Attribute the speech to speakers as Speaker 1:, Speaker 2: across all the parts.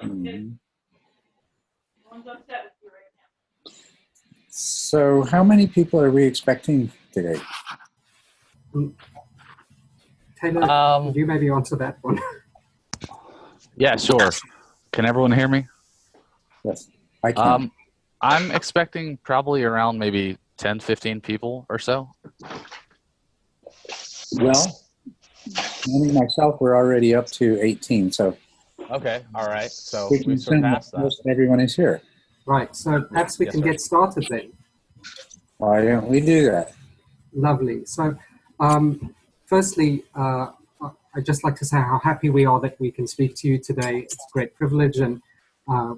Speaker 1: Mhm. So how many people are we expecting today?
Speaker 2: Taylor, would you maybe answer that one?
Speaker 3: Yeah, sure. Can everyone hear me?
Speaker 1: Yes, I can.
Speaker 3: I'm expecting probably around maybe 10, 15 people or so.
Speaker 1: Well, me myself, we're already up to 18, so
Speaker 3: Okay, all right. So
Speaker 1: we
Speaker 3: we
Speaker 1: can assume that
Speaker 3: surpassed that.
Speaker 1: most everyone is here.
Speaker 2: Right, so perhaps we
Speaker 3: Yes,
Speaker 2: can
Speaker 3: sir.
Speaker 2: get started then.
Speaker 1: Why don't we do that?
Speaker 2: Lovely. So, firstly, I'd just like to say how happy we are that we can speak to you today. It's a great privilege, and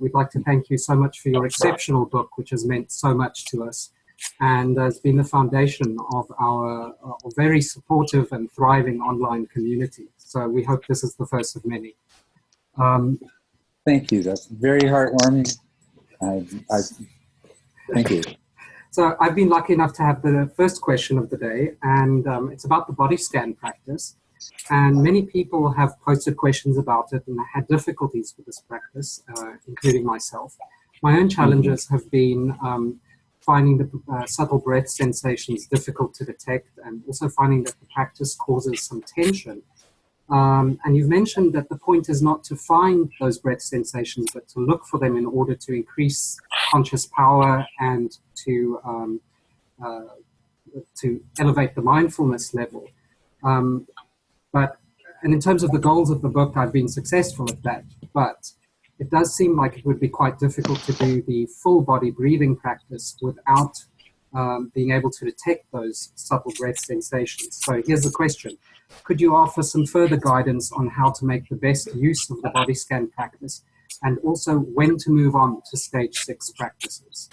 Speaker 2: we'd like to thank you so much for your exceptional book, which has meant so much to us and has been the foundation of our very supportive and thriving online community. So we hope this is the first of many.
Speaker 1: Thank you. That's very heartwarming. Thank you.
Speaker 2: So I've been lucky enough to have the first question of the day, and it's about the body scan practice. And many people have posted questions about it and had difficulties with this practice, including myself. My own challenges have been finding the subtle breath sensations difficult to detect, and also finding that the practice causes some tension. And you've mentioned that the point is not to find those breath sensations, but to look for them in order to increase conscious power and to elevate the mindfulness level. And in terms of the goals of the book, I've been successful at that. But it does seem like it would be quite difficult to do the full body breathing practice without being able to detect those subtle breath sensations. So here's the question. Could you offer some further guidance on how to make the best use of the body scan practice, and also when to move on to stage 6 practices?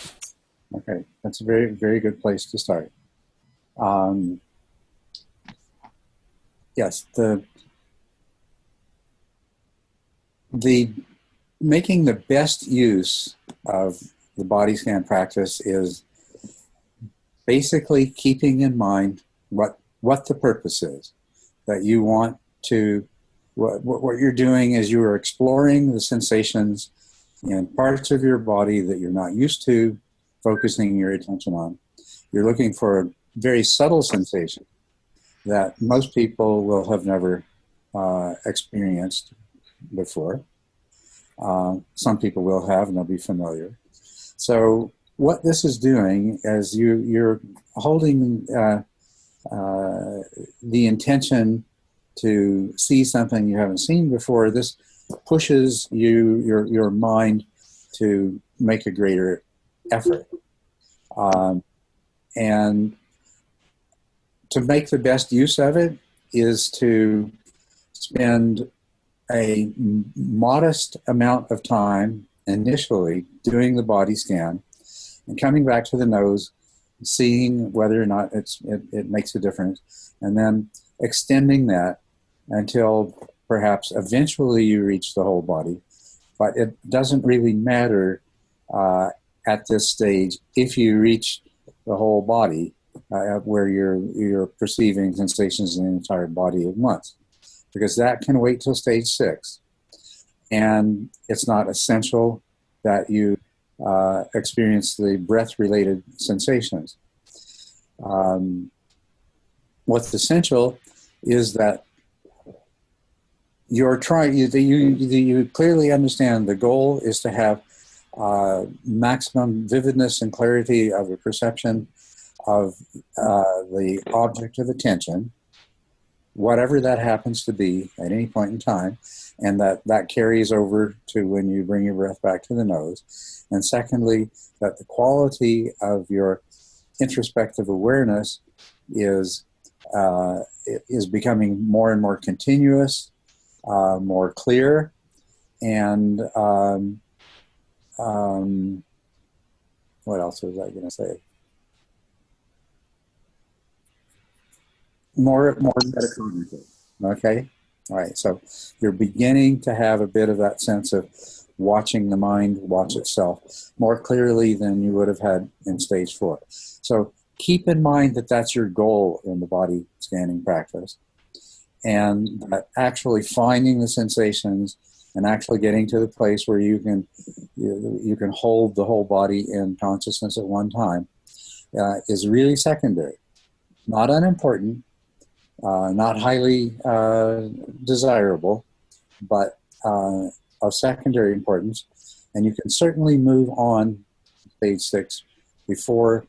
Speaker 1: Okay, that's a very, very good place to start. Yes, the making the best use of the body scan practice is basically keeping in mind what the purpose is. That you want to, what you're doing is you are exploring the sensations in parts of your body that you're not used to focusing your attention on. You're looking for a very subtle sensation that most people will have never experienced before. Some people will have, and they'll be familiar. So what this is doing is you're holding the intention to see something you haven't seen before. This pushes your mind to make a greater effort. And to make the best use of it is to spend a modest amount of time initially doing the body scan and coming back to the nose, seeing whether or not it makes a difference, and then extending that until perhaps eventually you reach the whole body. But it doesn't really matter at this stage if you reach the whole body where you're perceiving sensations in the entire body at once, because that can wait till stage 6. And it's not essential that you experience the breath-related sensations. What's essential is that you clearly understand the goal is to have maximum vividness and clarity of the perception of the object of attention, whatever that happens to be at any point in time, and that carries over to when you bring your breath back to the nose. And secondly, that the quality of your introspective awareness is becoming more and more continuous, more clear, and what else was I going to say? More metacognitive. Okay? All right, so you're beginning to have a bit of that sense of watching the mind watch itself more clearly than you would have had in stage 4. So keep in mind that that's your goal in the body scanning practice, and that actually finding the sensations and actually getting to the place where you can hold the whole body in consciousness at one time is really secondary. Not unimportant, not highly desirable, but of secondary importance. And you can certainly move on stage 6 before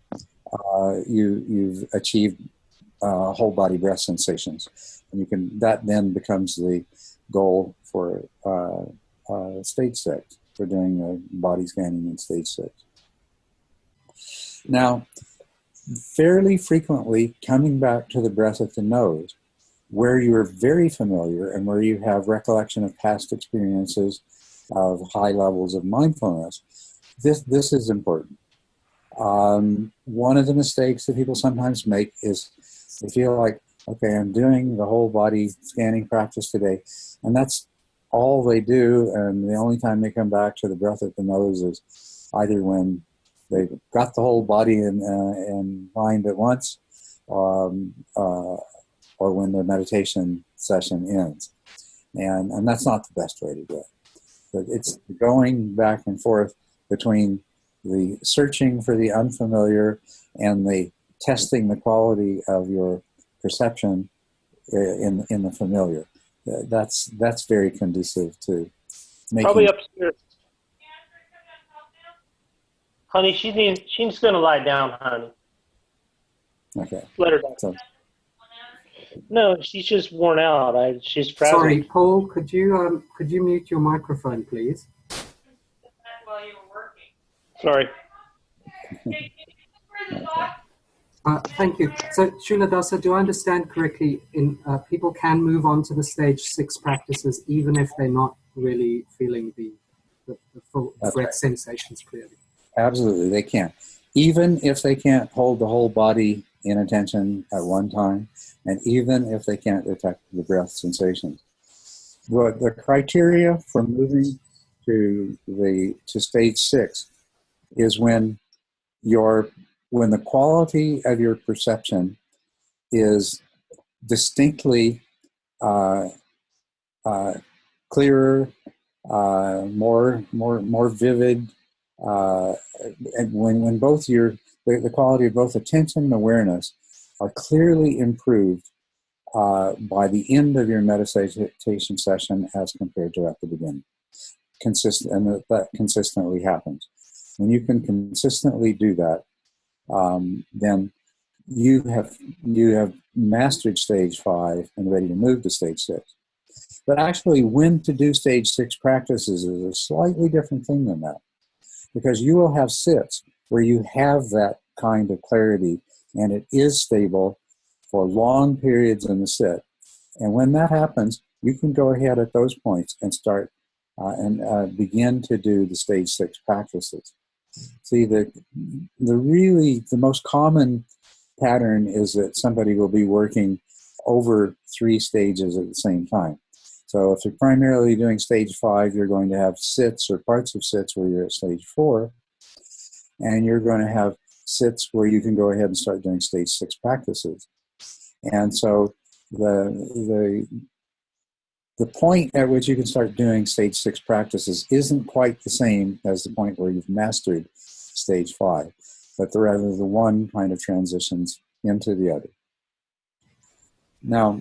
Speaker 1: you've achieved whole body breath sensations. And that then becomes the goal for stage 6, for doing the body scanning in stage 6. Now, fairly frequently coming back to the breath at the nose, where you're very familiar and where you have recollection of past experiences of high levels of mindfulness, this is important. One of the mistakes that people sometimes make is they feel like, okay, I'm doing the whole body scanning practice today, and that's all they do, and the only time they come back to the breath at the nose is either when they've got the whole body in mind at once, or when their meditation session ends. And that's not the best way to do it. But it's going back and forth between the searching for the unfamiliar and the testing the quality of your perception in the familiar. That's very conducive to making...
Speaker 4: Probably upstairs. Honey, she's going to lie down, honey.
Speaker 1: Okay.
Speaker 4: Let her down.
Speaker 1: So,
Speaker 4: no, she's just worn out. She's frazzled.
Speaker 2: Sorry, Paul, could you mute your microphone, please?
Speaker 4: While you were working. Sorry.
Speaker 2: Thank you. So, Culadasa, do I understand correctly, people can move on to the stage 6 practices even if they're not really feeling the full breath sensations clearly?
Speaker 1: absolutely, they can. Even if they can't hold the whole body in attention at one time, and even if they can't detect the breath sensations. The criteria for moving to stage 6 is when the quality of your perception is distinctly clearer, more vivid, and when both the quality of both attention and awareness are clearly improved by the end of your meditation session as compared to at the beginning. And that consistently happens. When you can consistently do that, then you have mastered stage 5 and ready to move to stage 6. But actually, when to do stage 6 practices is a slightly different thing than that, because you will have sits where you have that kind of clarity and it is stable for long periods in the sit. And when that happens, you can go ahead at those points and start and begin to do the stage 6 practices. See, the most common pattern is that somebody will be working over 3 stages at the same time. So if you're primarily doing stage 5, you're going to have sits or parts of sits where you're at stage 4, and you're going to have sits where you can go ahead and start doing stage 6 practices. And so the point at which you can start doing stage 6 practices isn't quite the same as the point where you've mastered stage 5, but rather the one kind of transitions into the other. Now,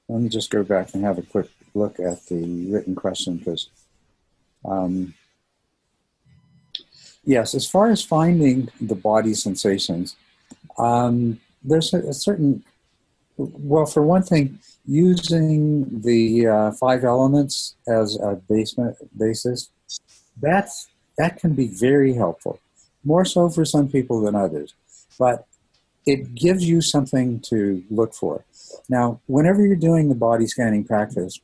Speaker 1: let me just go back and have a quick look at the written question, because yes, as far as finding the body sensations, there's a certain, well, for one thing, using the 5 elements as a basis, that can be very helpful, more so for some people than others, but it gives you something to look for. Now, whenever you're doing the body scanning practice,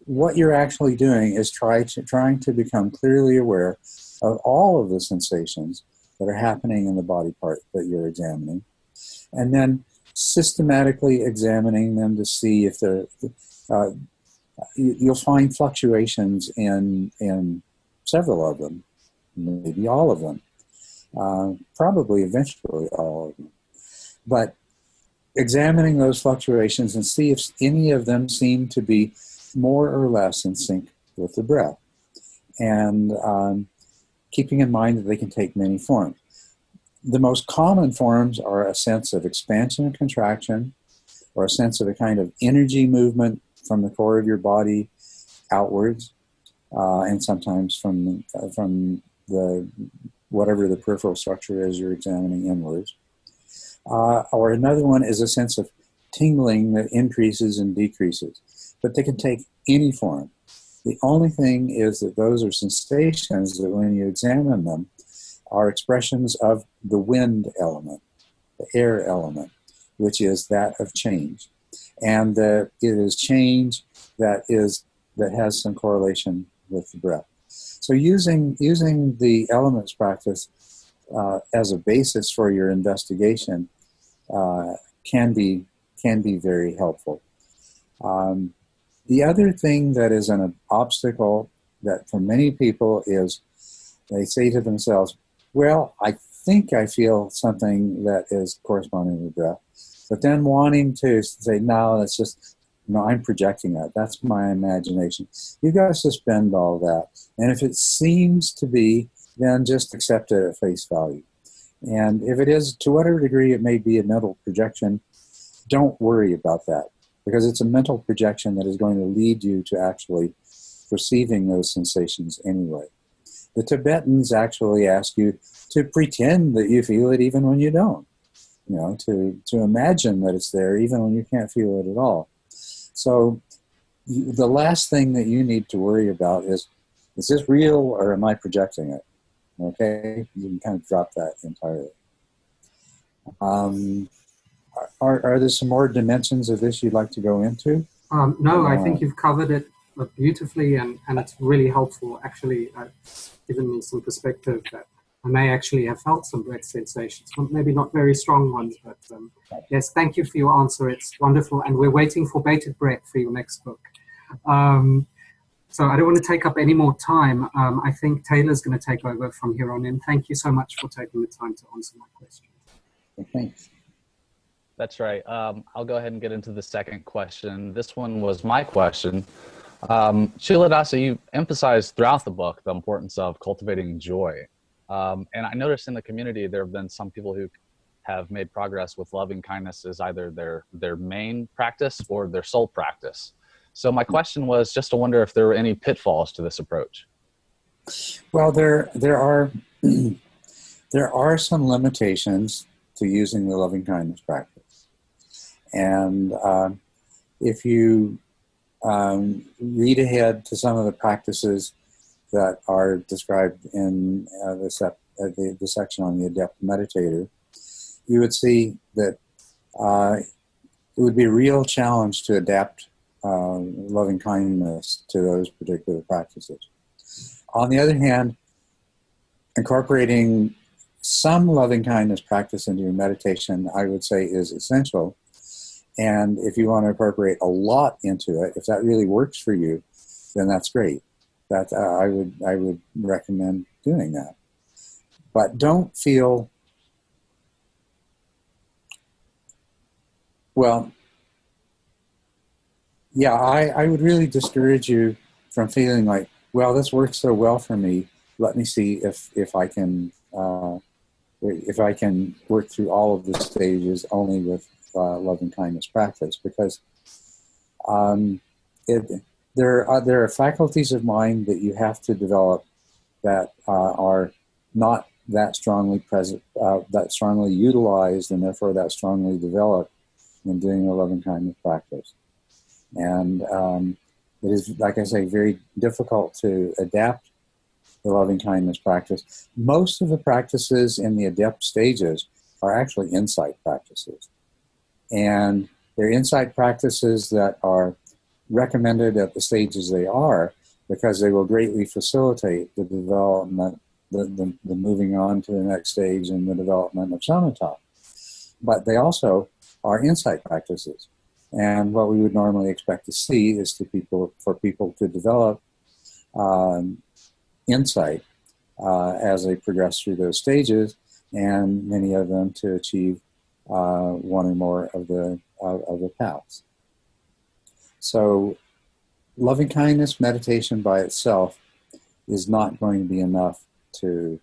Speaker 1: what you're actually doing is trying to become clearly aware of all of the sensations that are happening in the body part that you're examining, and then systematically examining them to see if you'll find fluctuations in several of them, maybe all of them, probably eventually all of them. But examining those fluctuations and see if any of them seem to be more or less in sync with the breath. And keeping in mind that they can take many forms. The most common forms are a sense of expansion and contraction, or a sense of a kind of energy movement from the core of your body outwards, and sometimes from the whatever the peripheral structure is you're examining inwards. Or another one is a sense of tingling that increases and decreases. But they can take any form. The only thing is that those are sensations that when you examine them are expressions of the wind element, the air element, which is that of change. And that it is change that has some correlation with the breath. So using the elements practice as a basis for your investigation can be very helpful. The other thing that is an obstacle that for many people is they say to themselves, well, I think I feel something that is corresponding to the breath, but then wanting to say, no, that's just, I'm projecting that. That's my imagination. You've got to suspend all that. And if it seems to be, then just accept it at face value. And if it is, to whatever degree it may be a mental projection, don't worry about that, because it's a mental projection that is going to lead you to actually perceiving those sensations anyway. The Tibetans actually ask you to pretend that you feel it even when you don't, to imagine that it's there even when you can't feel it at all. So the last thing that you need to worry about is this real or am I projecting it? Okay, you can kind of drop that entirely. Are there some more dimensions of this you'd like to go into?
Speaker 2: No, I think you've covered it beautifully, and it's really helpful. Actually, given me some perspective that I may actually have felt some breath sensations, maybe not very strong ones, but yes, thank you for your answer. It's wonderful, and we're waiting for bated breath for your next book. So I don't want to take up any more time. I think Taylor's going to take over from here on in. Thank you so much for taking the time to answer my question.
Speaker 1: Thanks.
Speaker 3: That's right. I'll go ahead and get into the second question. This one was my question. Culadasa, you emphasized throughout the book the importance of cultivating joy. And I noticed in the community there have been some people who have made progress with loving kindness as either their main practice or their sole practice. So my question was just to wonder if there were any pitfalls to this approach.
Speaker 1: Well, there are some limitations to using the loving kindness practice. And if you read ahead to some of the practices that are described in the section on the adept meditator, you would see that it would be a real challenge to adapt loving kindness to those particular practices. On the other hand, incorporating some loving kindness practice into your meditation, I would say, is essential. And if you want to incorporate a lot into it, if that really works for you, then that's great. That I would recommend doing that. But don't feel, well, yeah, I would really discourage you from feeling like, well, this works so well for me. Let me see if I can work through all of the stages only with loving kindness practice, because there are faculties of mind that you have to develop that are not that strongly present, that strongly utilized, and therefore that strongly developed in doing a loving kindness practice. And it is, like I say, very difficult to adapt the loving kindness practice. Most of the practices in the adept stages are actually insight practices. And they're insight practices that are recommended at the stages they are, because they will greatly facilitate the development, the moving on to the next stage and the development of samatha. But they also are insight practices. And what we would normally expect to see is for people to develop insight as they progress through those stages, and many of them to achieve one or more of the paths. So loving kindness meditation by itself is not going to be enough to,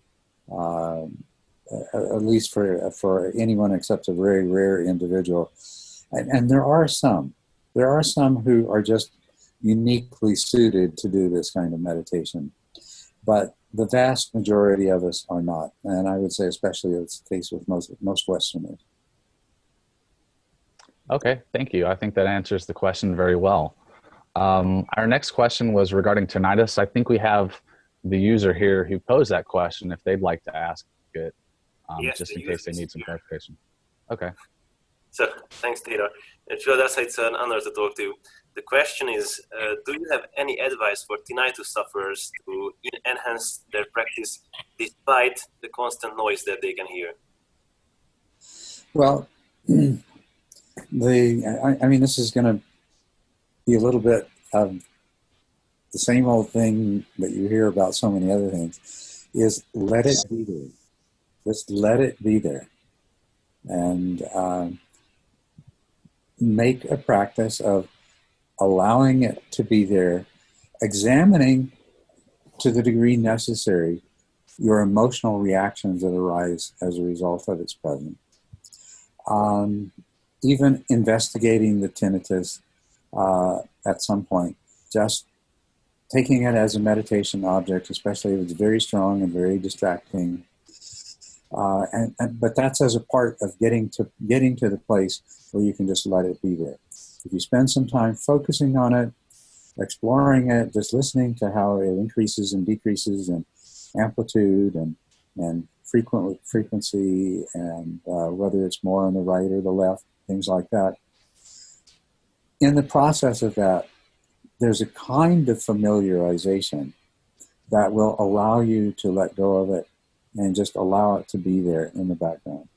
Speaker 1: at least for anyone except a very rare individual. And there are some who are just uniquely suited to do this kind of meditation, but the vast majority of us are not. And I would say especially it's the case with most Westerners.
Speaker 3: Okay, thank you. I think that answers the question very well. Our next question was regarding tinnitus. I think we have the user here who posed that question if they'd like to ask it,
Speaker 5: Yes,
Speaker 3: just in case they need some clarification. Okay.
Speaker 5: So, thanks, Taylor. Culadasa, it's an honor to talk to you. The question is, do you have any advice for tinnitus sufferers to enhance their practice despite the constant noise that they can hear?
Speaker 1: Well, I mean, this is going to be a little bit of the same old thing that you hear about so many other things, is let it be there. Just let it be there. And make a practice of allowing it to be there, examining to the degree necessary your emotional reactions that arise as a result of its presence. Even investigating the tinnitus at some point, just taking it as a meditation object, especially if it's very strong and very distracting. But that's as a part of getting to the place where you can just let it be there. If you spend some time focusing on it, exploring it, just listening to how it increases and decreases in amplitude and frequency and whether it's more on the right or the left, things like that. In the process of that, there's a kind of familiarization that will allow you to let go of it and just allow it to be there in the background.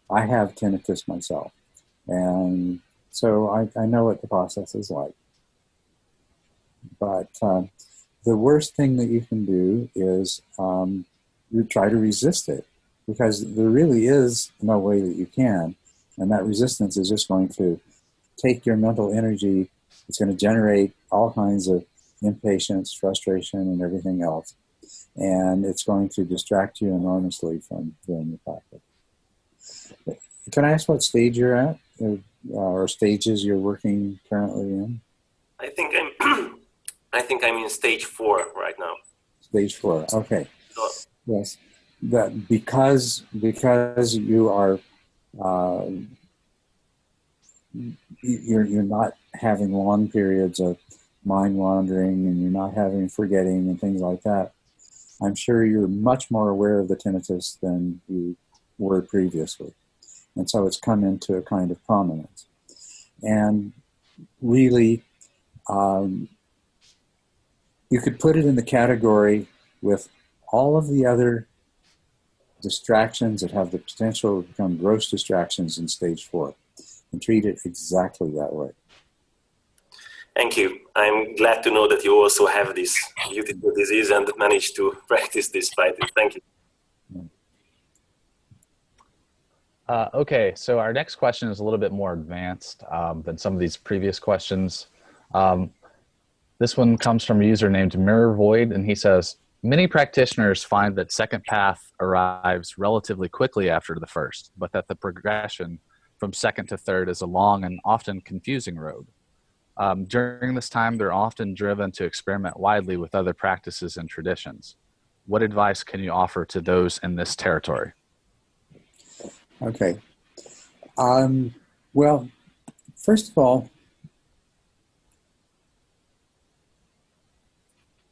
Speaker 1: I have tinnitus myself, and so I know what the process is like. But the worst thing that you can do is you try to resist it, because there really is no way that you can, and that resistance is just going to take your mental energy. It's going to generate all kinds of impatience, frustration, and everything else. And it's going to distract you enormously from doing the practice. Can I ask what stage you're at, or stages you're working currently in?
Speaker 5: I think I'm in stage 4 right now.
Speaker 1: Stage 4. Okay.
Speaker 5: So,
Speaker 1: yes. That because you are you're not having long periods of mind wandering, and you're not having forgetting and things like that. I'm sure you're much more aware of the tinnitus than you were previously. And so it's come into a kind of prominence. And really, you could put it in the category with all of the other distractions that have the potential to become gross distractions in stage 4, and treat it exactly that way.
Speaker 5: thank you. I'm glad to know that you also have this beautiful disease and managed to practice despite it. Thank you.
Speaker 3: Okay, so our next question is a little bit more advanced than some of these previous questions. This one comes from a user named Mirror Void, and he says, many practitioners find that second path arrives relatively quickly after the first, but that the progression from second to third is a long and often confusing road. During this time, they're often driven to experiment widely with other practices and traditions. What advice can you offer to those in this territory?
Speaker 1: Okay. Well, first of all,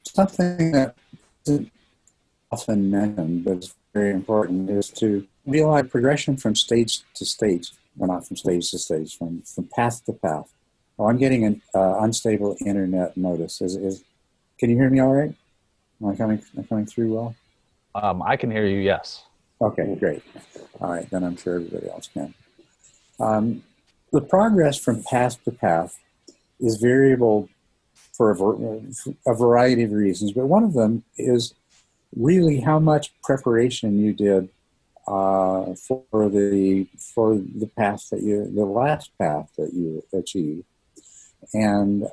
Speaker 1: something that isn't often mentioned, but is very important, is to realize progression from stage to stage, well, not from stage to stage, from path to path. Oh, I'm getting an unstable internet notice. Can you hear me all right? Am I coming through well?
Speaker 3: I can hear you, yes.
Speaker 1: Okay, great. All right, then I'm sure everybody else can. The progress from path to path is variable for a variety of reasons, but one of them is really how much preparation you did for the path the last path that you achieved, and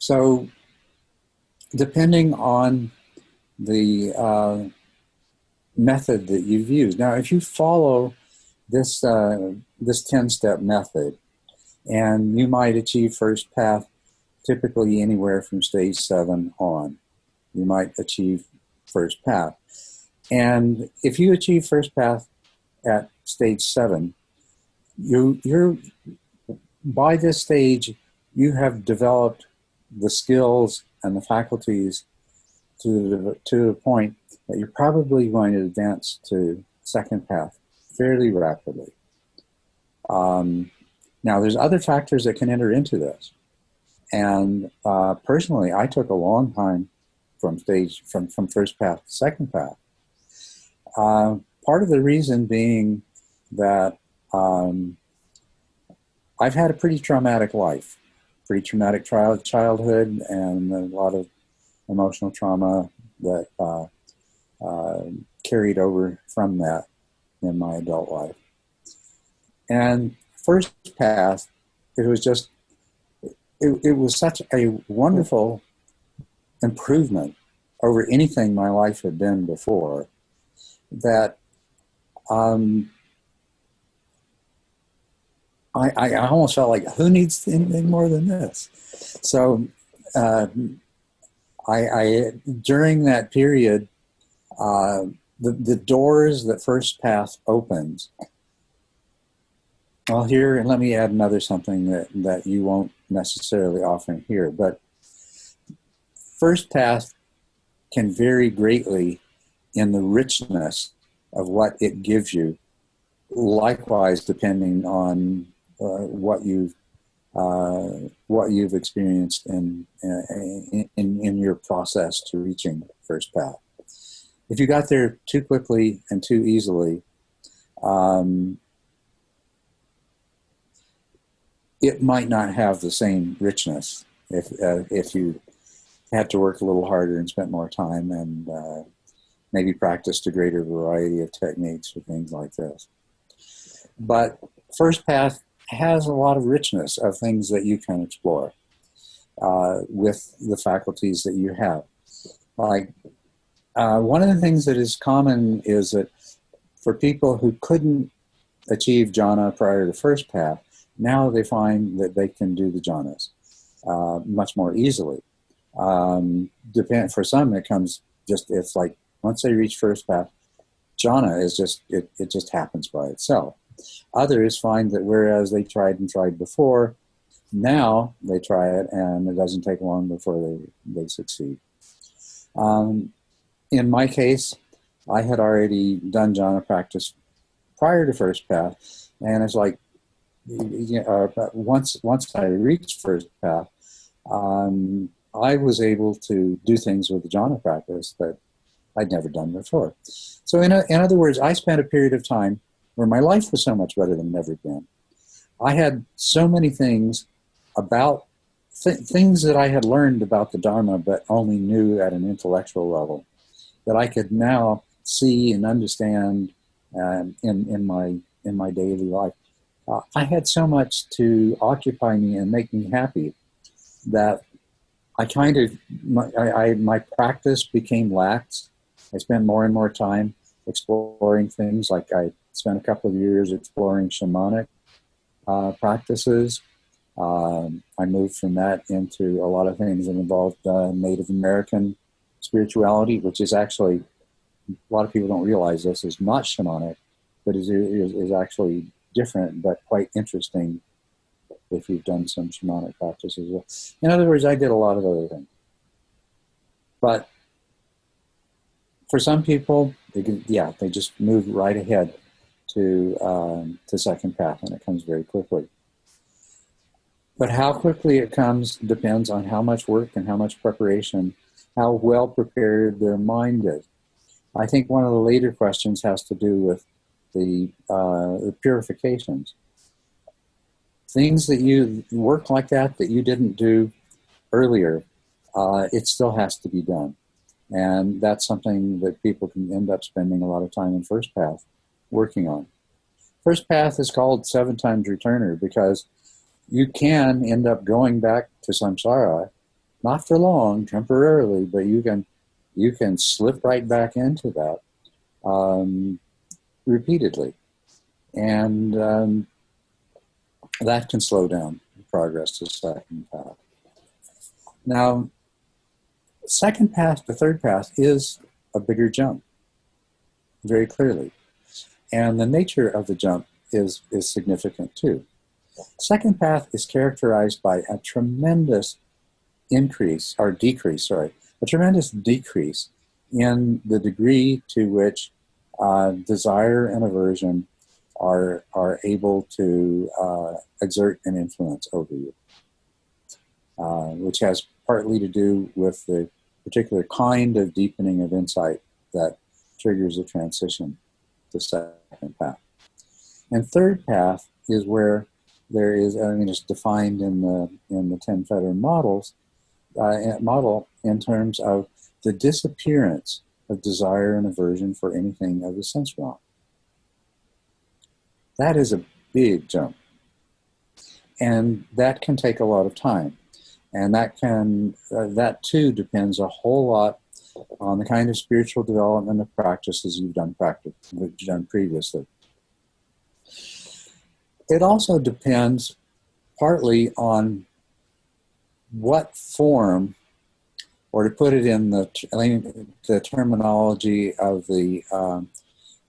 Speaker 1: So depending on the method that you've used. Now, if you follow this 10-step method, and you might achieve first path typically anywhere from stage 7 on. You might achieve first path. And if you achieve first path at stage 7, you're by this stage, you have developed the skills and the faculties to a point that you're probably going to advance to second path fairly rapidly. Now, there's other factors that can enter into this. And personally, I took a long time from first path to second path. Part of the reason being that I've had a pretty traumatic life, pretty traumatic childhood, and a lot of emotional trauma that carried over from that in my adult life. And first path, it was just, it was such a wonderful improvement over anything my life had been before that I almost felt like, who needs anything more than this? So I during that period, the doors that first path opens. Well, here, and let me add another something that you won't necessarily often hear, but first path can vary greatly in the richness of what it gives you. Likewise, depending on what you've experienced in your process to reaching first path. If you got there too quickly and too easily, it might not have the same richness if you had to work a little harder and spent more time and maybe practiced a greater variety of techniques or things like this. But first path has a lot of richness of things that you can explore with the faculties that you have. Like one of the things that is common is that for people who couldn't achieve jhana prior to first path, now they find that they can do the jhanas much more easily. For some, it comes just, it's like once they reach first path, jhana is just, it just happens by itself. Others find that whereas they tried before, now they try it and it doesn't take long before they succeed. In my case, I had already done jhana practice prior to first path, and it's like, once I reached first path, I was able to do things with the jhana practice that I'd never done before. So in other words, I spent a period of time where my life was so much better than it ever been. I had so many things about things that I had learned about the Dharma, but only knew at an intellectual level, that I could now see and understand in my daily life. I had so much to occupy me and make me happy that I kind of, my practice became lax. I spent more and more time exploring things. Like I spent a couple of years exploring shamanic practices. I moved from that into a lot of things that involved Native American spirituality, which is actually, a lot of people don't realize this, is not shamanic, but is actually different, but quite interesting if you've done some shamanic practices. In other words, I did a lot of other things. But for some people, they just move right ahead to second path, and it comes very quickly. But how quickly it comes depends on how much work and how much preparation, how well prepared their mind is. I think one of the later questions has to do with the purifications. Things that you work like that you didn't do earlier, it still has to be done. And that's something that people can end up spending a lot of time in first path working on. First path is called 7 times returner because you can end up going back to samsara not for long, temporarily, but you can slip right back into that repeatedly. And that can slow down progress to second path. Now, second path to third path is a bigger jump, very clearly. And the nature of the jump is significant too. Second path is characterized by a tremendous decrease in the degree to which desire and aversion are able to exert an influence over you, which has partly to do with the particular kind of deepening of insight that triggers a transition to second path. And third path is where there is, it's defined in the 10 Fetter model in terms of the disappearance of desire and aversion for anything of the sense realm. That is a big jump. And that can take a lot of time. And that too depends a whole lot on the kind of spiritual development of practices you've done previously. It also depends partly on what form, or to put it in the terminology of the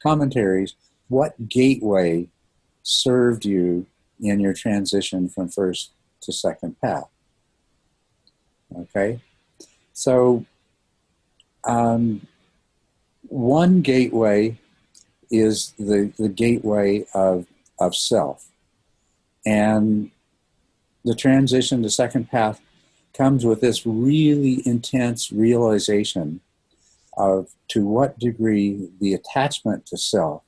Speaker 1: commentaries, what gateway served you in your transition from first to second path. Okay? So, one gateway is the gateway of self. And the transition to second path comes with this really intense realization of to what degree the attachment to self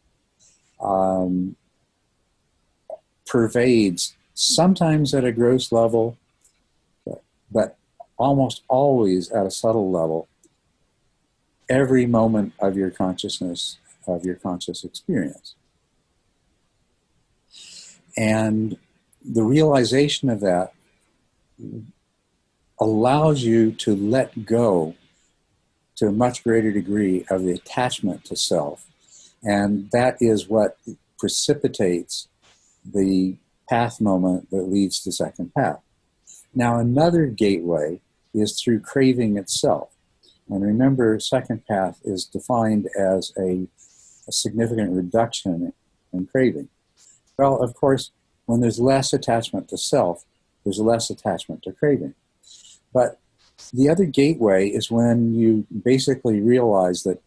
Speaker 1: pervades, sometimes at a gross level, but almost always at a subtle level, every moment of your consciousness, of your conscious experience. And the realization of that allows you to let go to a much greater degree of the attachment to self. And that is what precipitates the path moment that leads to second path. Now, another gateway is through craving itself. And remember, second path is defined as a significant reduction in craving. Well, of course, when there's less attachment to self, there's less attachment to craving. But the other gateway is when you basically realize that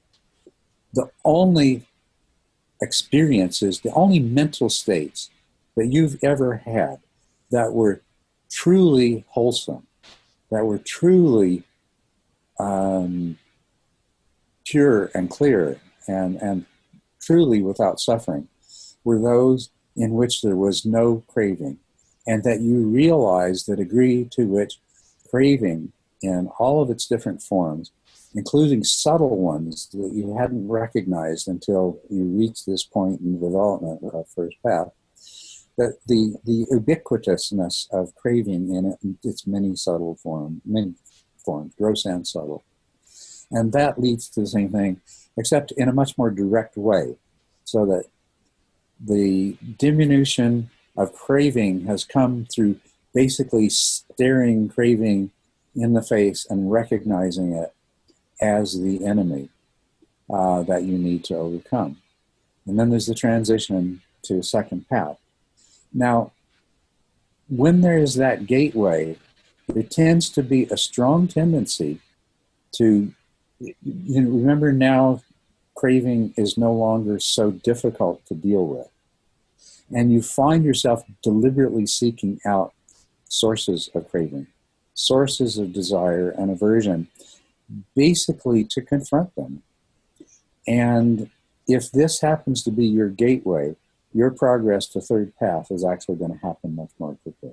Speaker 1: the only experiences, the only mental states that you've ever had that were truly wholesome, that were truly pure and clear and truly without suffering, were those in which there was no craving, and that you realize the degree to which craving in all of its different forms, including subtle ones that you hadn't recognized until you reached this point in the development of first path, that the ubiquitousness of craving in its many forms, gross and subtle. And that leads to the same thing, except in a much more direct way, so that the diminution of craving has come through basically staring craving in the face and recognizing it as the enemy that you need to overcome. And then there's the transition to second path. Now, when there is that gateway, there tends to be a strong tendency to, remember now, craving is no longer so difficult to deal with. And you find yourself deliberately seeking out sources of craving, sources of desire and aversion, basically to confront them. And if this happens to be your gateway, your progress to third path is actually going to happen much more quickly.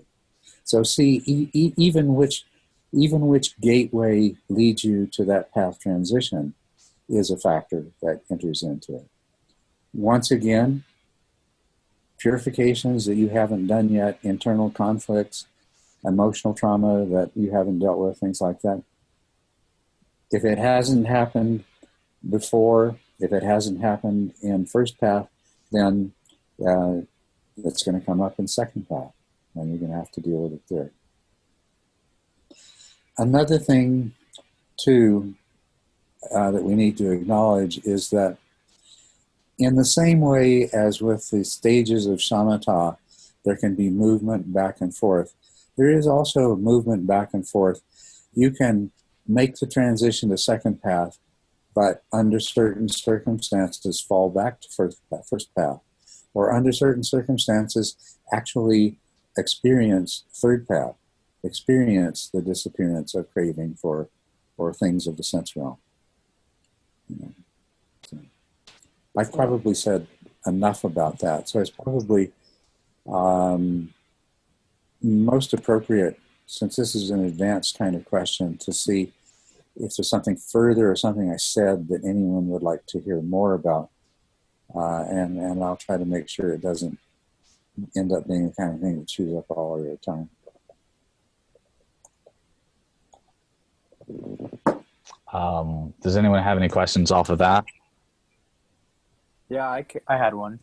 Speaker 1: So see, even which gateway leads you to that path transition is a factor that enters into it. Once again, purifications that you haven't done yet, internal conflicts, emotional trauma that you haven't dealt with, things like that. If it hasn't happened before, if it hasn't happened in first path, then it's going to come up in second path, and you're going to have to deal with it there. Another thing, too, that we need to acknowledge is that in the same way as with the stages of shamatha, there can be movement back and forth. There is also movement back and forth. You can make the transition to second path, but under certain circumstances fall back to first path, or under certain circumstances actually experience third path, experience the disappearance of craving for things of the sense realm. So I've probably said enough about that, so it's probably most appropriate, since this is an advanced kind of question, to see if there's something further or something I said that anyone would like to hear more about, and I'll try to make sure it doesn't end up being the kind of thing that chews up all of your time.
Speaker 3: Does anyone have any questions off of that?
Speaker 6: Yeah, I had one.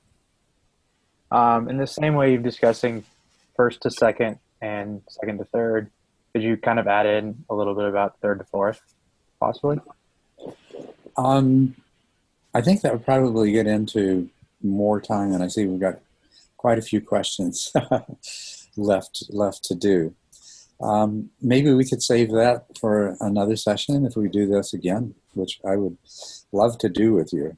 Speaker 6: In the same way you're discussing first to second and second to third, could you kind of add in a little bit about third to fourth, possibly?
Speaker 1: I think that would probably get into more time, and I see we've got quite a few questions left to do. Maybe we could save that for another session if we do this again, which I would love to do with you.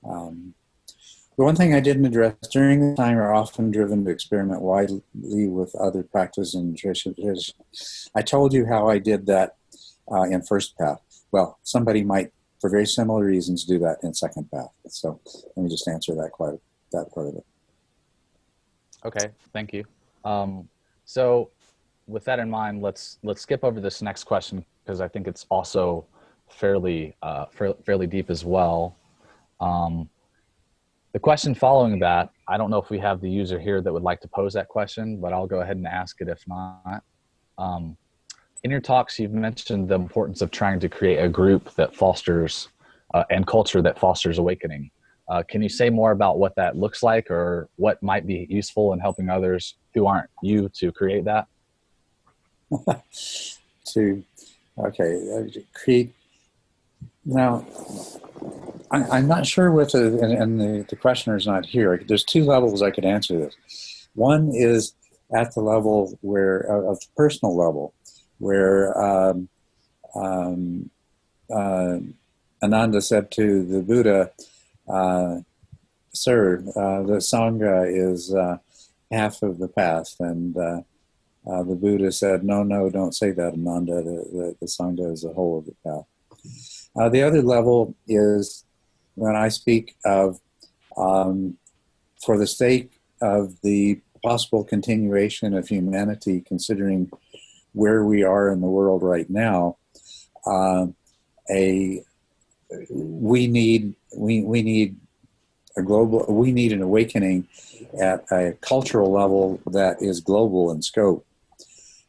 Speaker 1: The one thing I didn't address during the time, are often driven to experiment widely with other practices and traditions. I told you how I did that in first path. Well, somebody might, for very similar reasons, do that in second path. So let me just answer that part of it.
Speaker 3: Okay, thank you. So with that in mind, let's skip over this next question, because I think it's also fairly deep as well. The question following that, I don't know if we have the user here that would like to pose that question, but I'll go ahead and ask it if not. In your talks, you've mentioned the importance of trying to create a group that fosters and culture that fosters awakening. Can you say more about what that looks like, or what might be useful in helping others who aren't you to create that?
Speaker 1: Create. Now, I'm not sure what the questioner's not here. There's two levels I could answer this. One is at the level of the personal level, where Ananda said to the Buddha, "Sir, the Sangha is half of the path," and the Buddha said, "No, don't say that, Ananda. The Sangha is the whole of the path." The other level is when I speak of, for the sake of the possible continuation of humanity, considering where we are in the world right now, we need an awakening at a cultural level that is global in scope.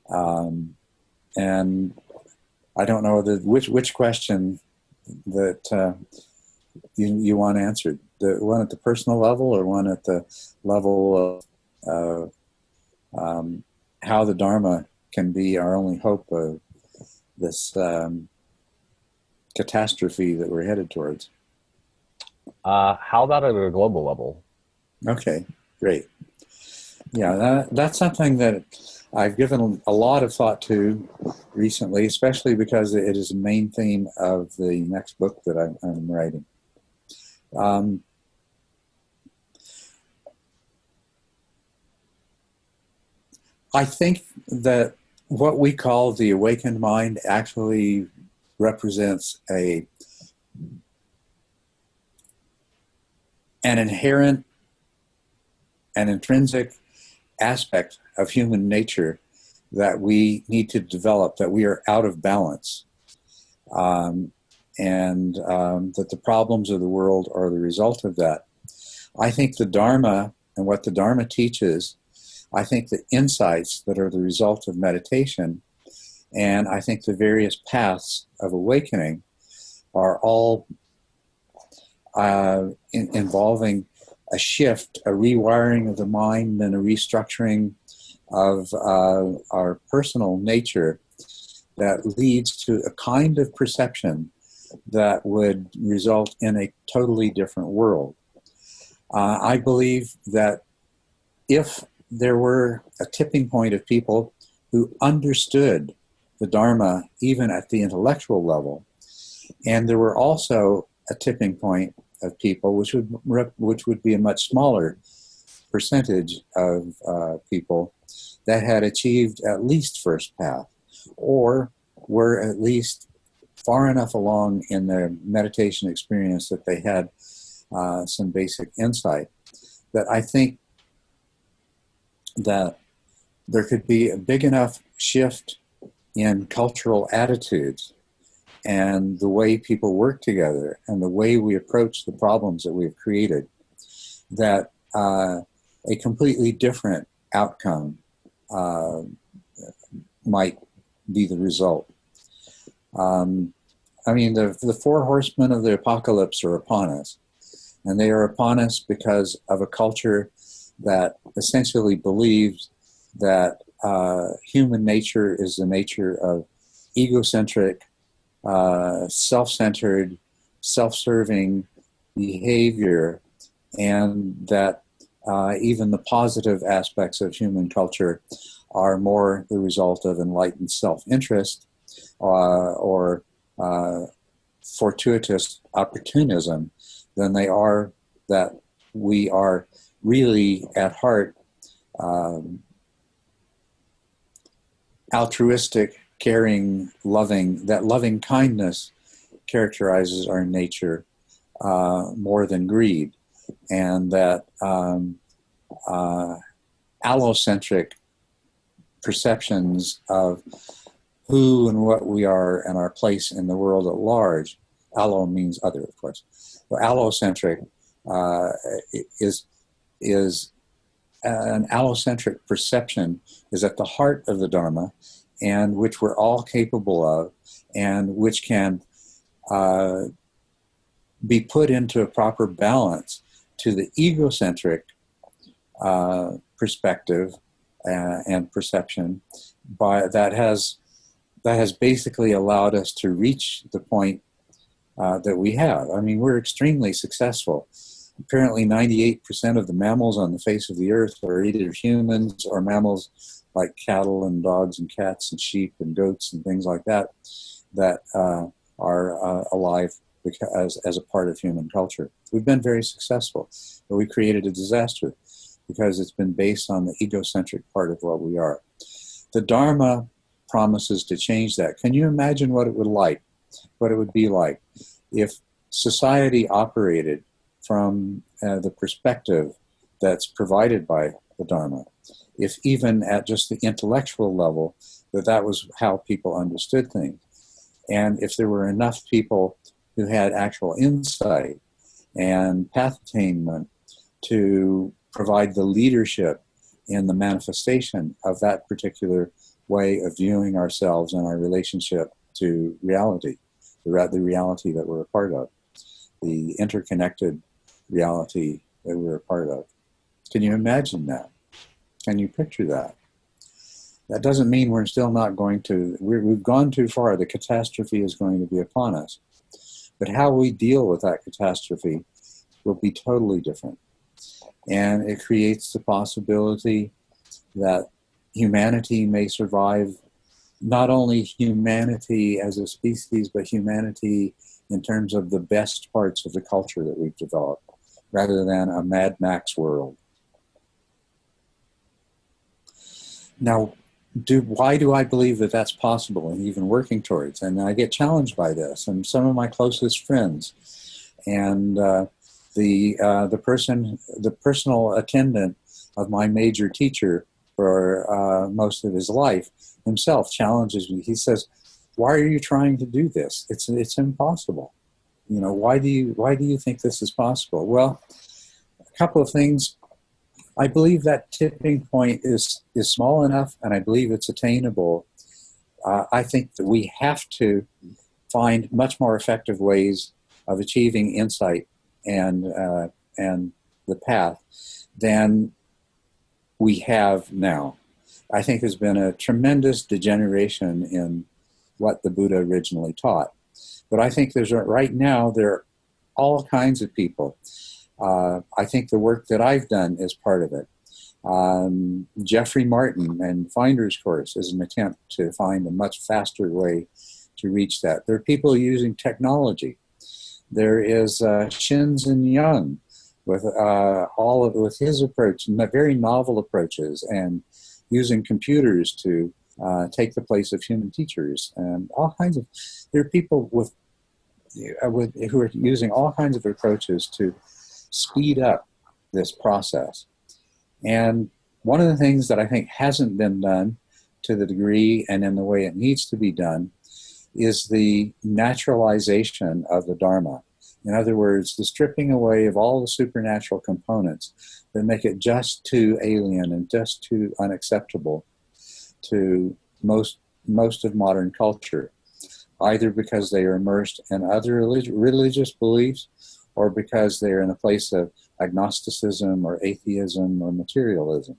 Speaker 1: And I don't know which question that you want answered. The one at the personal level, or one at the level of how the Dharma can be our only hope of this catastrophe that we're headed towards.
Speaker 3: How about at a global level?
Speaker 1: Okay, great. Yeah, that's something that I've given a lot of thought to recently, especially because it is a main theme of the next book that I'm writing. I think that what we call the awakened mind actually represents an inherent and intrinsic aspect of human nature that we need to develop, that we are out of balance, and that the problems of the world are the result of that. I think the Dharma and what the Dharma teaches I think the insights that are the result of meditation, and I think the various paths of awakening are all involving a shift, a rewiring of the mind and a restructuring of our personal nature that leads to a kind of perception that would result in a totally different world. I believe that if there were a tipping point of people who understood the Dharma even at the intellectual level, and there were also a tipping point of people, which would be a much smaller percentage of people that had achieved at least first path, or were at least far enough along in their meditation experience that they had some basic insight, that I think that there could be a big enough shift in cultural attitudes and the way people work together and the way we approach the problems that we've created, that a completely different outcome might be the result. I mean, the four horsemen of the apocalypse are upon us, and they are upon us because of a culture that essentially believes that human nature is the nature of egocentric, self-centered, self-serving behavior, and that even the positive aspects of human culture are more the result of enlightened self-interest or fortuitous opportunism than they are that we are really at heart altruistic, caring, loving, that loving kindness characterizes our nature more than greed, and that allocentric perceptions of who and what we are and our place in the world at large. Allo means other, of course. So allocentric is an allocentric perception is at the heart of the Dharma, and which we're all capable of, and which can be put into a proper balance to the egocentric perspective and perception that has basically allowed us to reach the point that we have. I mean, we're extremely successful. Apparently 98% of the mammals on the face of the earth are either humans or mammals like cattle and dogs and cats and sheep and goats and things like that are alive as a part of human culture. We've been very successful, but we created a disaster because it's been based on the egocentric part of what we are. The Dharma promises to change that. Can you imagine what it would be like if society operated from the perspective that's provided by the Dharma? If even at just the intellectual level, that was how people understood things. And if there were enough people who had actual insight and path attainment to provide the leadership in the manifestation of that particular way of viewing ourselves and our relationship to reality, the reality that we're a part of, the interconnected reality that we're a part of. Can you imagine that? Can you picture that? That doesn't mean we're still not going to, we've gone too far. The catastrophe is going to be upon us. But how we deal with that catastrophe will be totally different. And it creates the possibility that humanity may survive, not only humanity as a species, but humanity in terms of the best parts of the culture that we've developed, rather than a Mad Max world. Now, why do I believe that that's possible and even working towards? And I get challenged by this, and some of my closest friends, and the personal attendant of my major teacher for most of his life himself challenges me. He says, "Why are you trying to do this? It's impossible. Why do you think this is possible?" Well, a couple of things. I believe that tipping point is small enough, and I believe it's attainable. I think that we have to find much more effective ways of achieving insight and the path than we have now. I think there's been a tremendous degeneration in what the Buddha originally taught. But I think right now there are all kinds of people. I think the work that I've done is part of it. Jeffrey Martin and Finder's Course is an attempt to find a much faster way to reach that. There are people using technology. There is Shinzen Young with his approach, very novel approaches, and using computers to take the place of human teachers, and all kinds of. There are people who are using all kinds of approaches to speed up this process. And one of the things that I think hasn't been done to the degree and in the way it needs to be done is the naturalization of the Dharma. In other words, the stripping away of all the supernatural components that make it just too alien and just too unacceptable to most of modern culture, either because they are immersed in other religious beliefs or because they are in a place of agnosticism or atheism or materialism.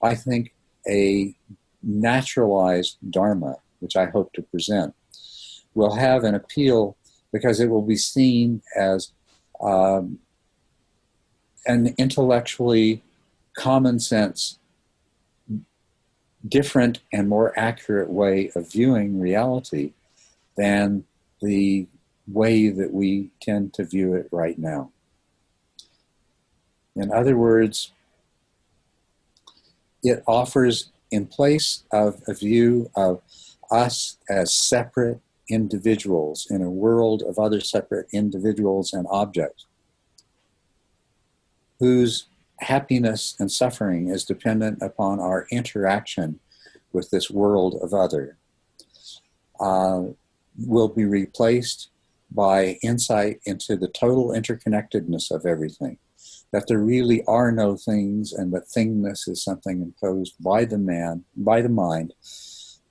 Speaker 1: I think a naturalized Dharma, which I hope to present, will have an appeal because it will be seen as an intellectually common sense, different and more accurate way of viewing reality than the way that we tend to view it right now. In other words, it offers, in place of a view of us as separate individuals in a world of other separate individuals and objects, whose happiness and suffering is dependent upon our interaction with this world of other, will be replaced by insight into the total interconnectedness of everything, that there really are no things, and that thingness is something imposed by the mind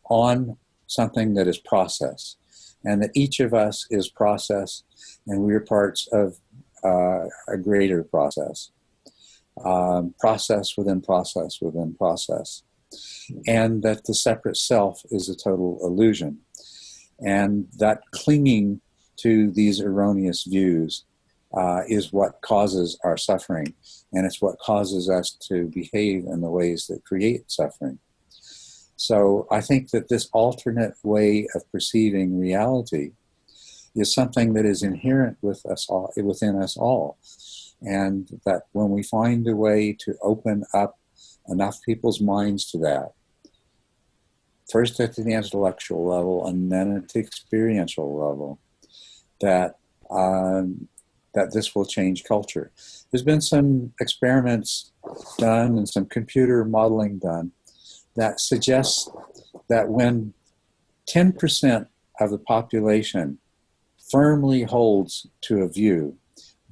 Speaker 1: on something that is process, and that each of us is process, and we are parts of a greater process, process within process within process, and that the separate self is a total illusion, and that clinging to these erroneous views is what causes our suffering, and it's what causes us to behave in the ways that create suffering. So I think that this alternate way of perceiving reality is something that is inherent with us all, within us all, and that when we find a way to open up enough people's minds to that, first at the intellectual level and then at the experiential level, that this will change culture. There's been some experiments done and some computer modeling done that suggests that when 10% of the population firmly holds to a view,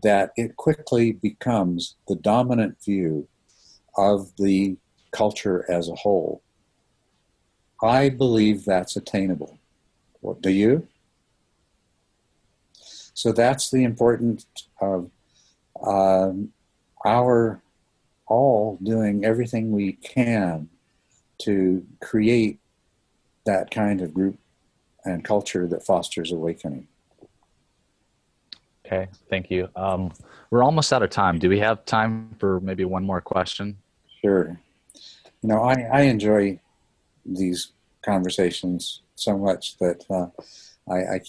Speaker 1: that it quickly becomes the dominant view of the culture as a whole. I believe that's attainable. What do you? So that's the importance of our all doing everything we can to create that kind of group and culture that fosters awakening.
Speaker 3: Okay, thank you. We're almost out of time. Do we have time for maybe one more question?
Speaker 1: Sure. You know, I enjoy these conversations so much that I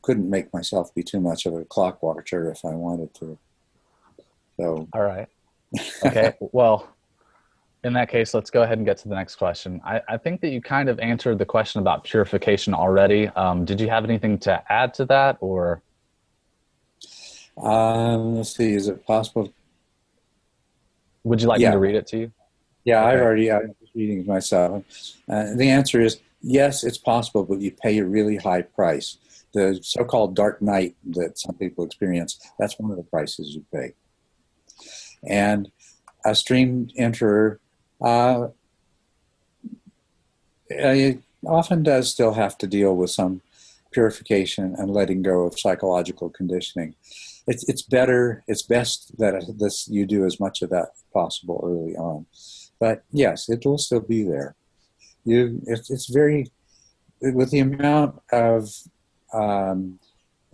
Speaker 1: couldn't make myself be too much of a clock watcher if I wanted to. So.
Speaker 3: All right. Okay. Well, in that case, let's go ahead and get to the next question. I think that you kind of answered the question about purification already. Did you have anything to add to that, or?
Speaker 1: Let's see. Is it possible?
Speaker 3: Would you like me to read it to you?
Speaker 1: Yeah,
Speaker 3: Okay.
Speaker 1: I was reading it myself. The answer is yes, it's possible, but you pay a really high price. The so-called dark night that some people experience, that's one of the prices you pay. And a stream enterer it often does still have to deal with some purification and letting go of psychological conditioning. It's better, it's best that you do as much of that possible early on. But yes, it will still be there. It's very, with the amount of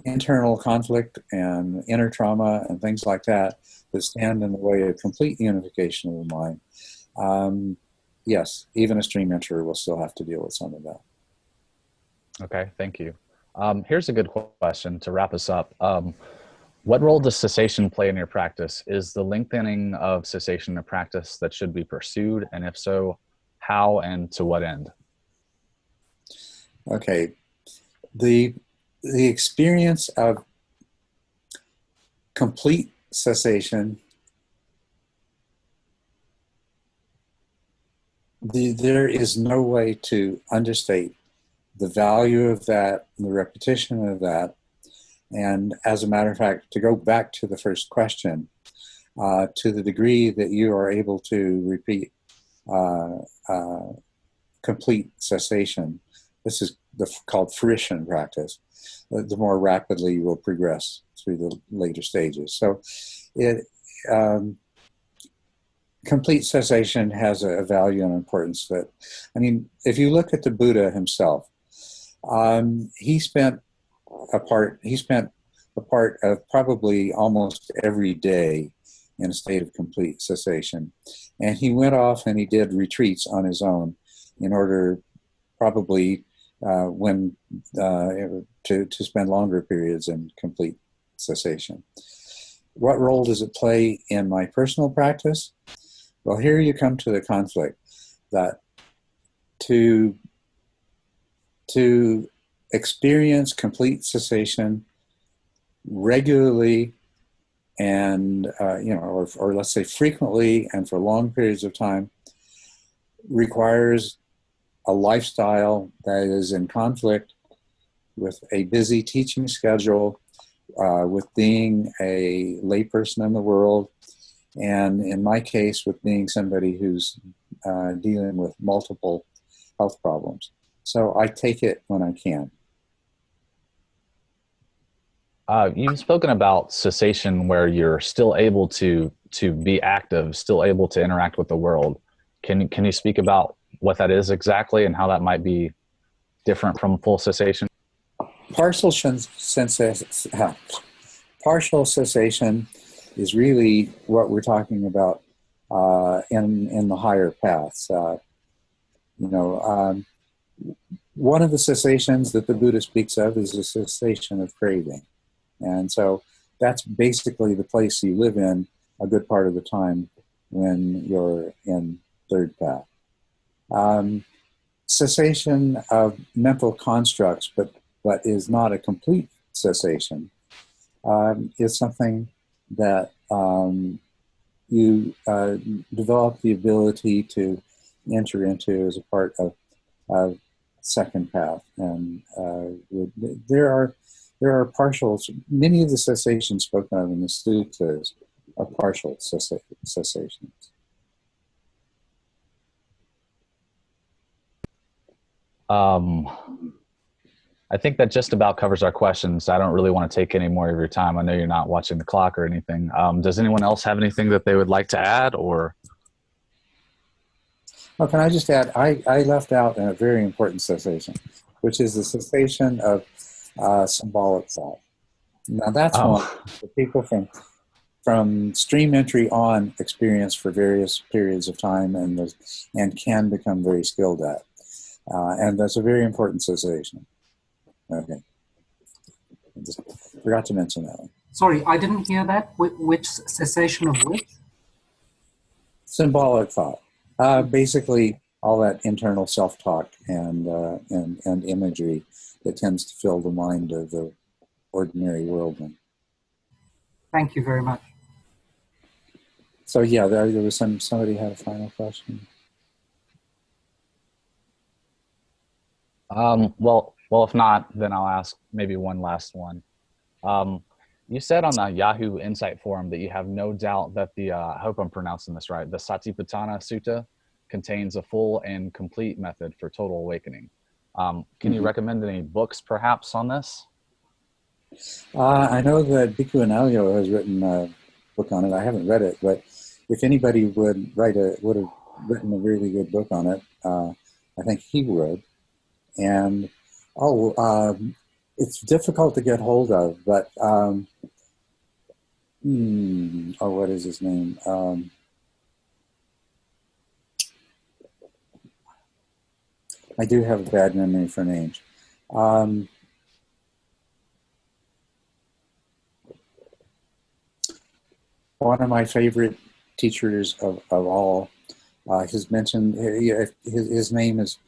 Speaker 1: internal conflict and inner trauma and things like that stand in the way of complete unification of the mind. Yes, even a stream enterer will still have to deal with some of that.
Speaker 3: Okay, thank you. Here's a good question to wrap us up. What role does cessation play in your practice? Is the lengthening of cessation a practice that should be pursued? And if so, how and to what end?
Speaker 1: Okay. The experience of complete cessation, there is no way to understate the value of that, the repetition of that. And as a matter of fact, to go back to the first question, to the degree that you are able to repeat complete cessation, this is called fruition practice, the more rapidly you will progress through the later stages. So complete cessation has a value and importance that, I mean, if you look at the Buddha himself, he spent a part of probably almost every day in a state of complete cessation. And he went off and he did retreats on his own in order probably to spend longer periods in complete cessation. What role does it play in my personal practice? Well, here you come to the conflict that to experience complete cessation regularly and or let's say frequently and for long periods of time requires a lifestyle that is in conflict with a busy teaching schedule, with being a layperson in the world, and in my case with being somebody who's dealing with multiple health problems. So I take it when I can.
Speaker 3: You've spoken about cessation where you're still able to be active, still able to interact with the world. Can you speak about what that is exactly and how that might be different from full cessation?
Speaker 1: Partial cessation is really what we're talking about in the higher paths. One of the cessations that the Buddha speaks of is the cessation of craving. And so that's basically the place you live in a good part of the time when you're in third path. Cessation of mental constructs, but is not a complete cessation, is something that you develop the ability to enter into as a part of second path. And there are partials. Many of the cessations spoken of in the suttas are partial cessations.
Speaker 3: I think that just about covers our questions. I don't really want to take any more of your time. I know you're not watching the clock or anything. Does anyone else have anything that they would like to add, or?
Speaker 1: Well, can I just add, I left out a very important cessation, which is the cessation of symbolic thought. Now that's one that people from stream entry on experience for various periods of time and can become very skilled at. And that's a very important cessation. Okay. I just forgot to mention that one.
Speaker 2: Sorry, I didn't hear that. Which cessation of which?
Speaker 1: Symbolic thought. Basically, all that internal self-talk and imagery that tends to fill the mind of the ordinary worldling.
Speaker 2: Thank you very much.
Speaker 1: So yeah, there was somebody had a final question.
Speaker 3: Well, if not, then I'll ask maybe one last one. You said on the Yahoo Insight forum that you have no doubt that the, I hope I'm pronouncing this right, the Satipatthana Sutta contains a full and complete method for total awakening. Can you recommend any books perhaps on this?
Speaker 1: I know that Bhikkhu Anelio has written a book on it. I haven't read it, but if anybody would have written a really good book on it, I think he would. And it's difficult to get hold of, but what is his name? I do have a bad memory for names. One of my favorite teachers of all has mentioned, his name is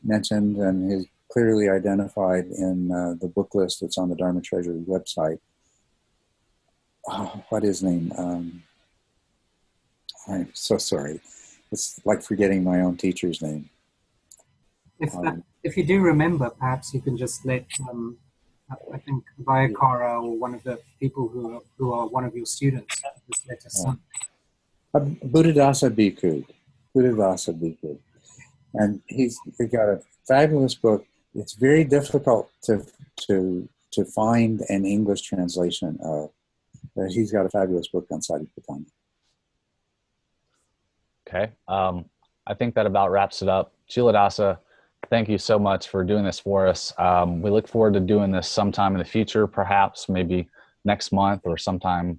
Speaker 1: mentioned and is clearly identified in the book list that's on the Dharma Treasury website. What is his name? I'm so sorry. It's like forgetting my own teacher's name.
Speaker 2: If you do remember, perhaps you can just let, I think, Vayakara or one of the people who are one of your students, just let us know.
Speaker 1: Buddhadasa Bhikkhu. Culadasa Bhikkhu. And he's got a fabulous book. It's very difficult to find an English translation of, but he's got a fabulous book on Satipatthana.
Speaker 3: Okay. I think that about wraps it up. Culadasa, thank you so much for doing this for us. We look forward to doing this sometime in the future, perhaps maybe next month or sometime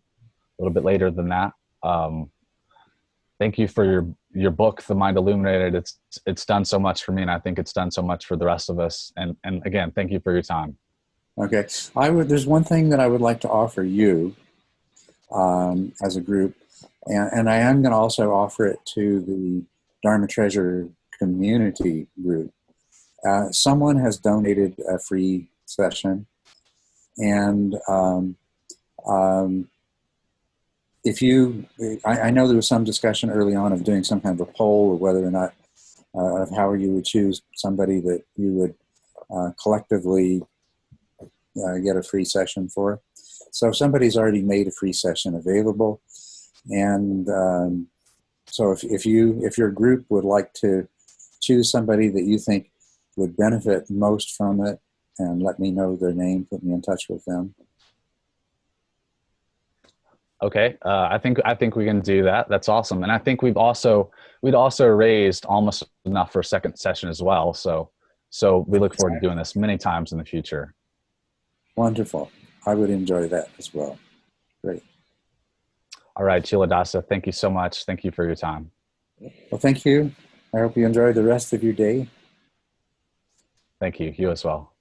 Speaker 3: a little bit later than that. Thank you for your book, The Mind Illuminated. It's done so much for me, and I think it's done so much for the rest of us. And again, thank you for your time.
Speaker 1: Okay. There's one thing that I would like to offer you as a group, and I am going to also offer it to the Dharma Treasure community group. Someone has donated a free session, and I know there was some discussion early on of doing some kind of a poll of whether or not, of how you would choose somebody that you would collectively get a free session for. So somebody's already made a free session available, and so if your group would like to choose somebody that you think would benefit most from it, and let me know their name, put me in touch with them.
Speaker 3: Okay, I think we can do that. That's awesome, and I think we'd also raised almost enough for a second session as well. So we look forward to doing this many times in the future.
Speaker 1: Wonderful. I would enjoy that as well. Great.
Speaker 3: All right, Culadasa, thank you so much. Thank you for your time.
Speaker 1: Well, thank you. I hope you enjoy the rest of your day.
Speaker 3: Thank you. You as well.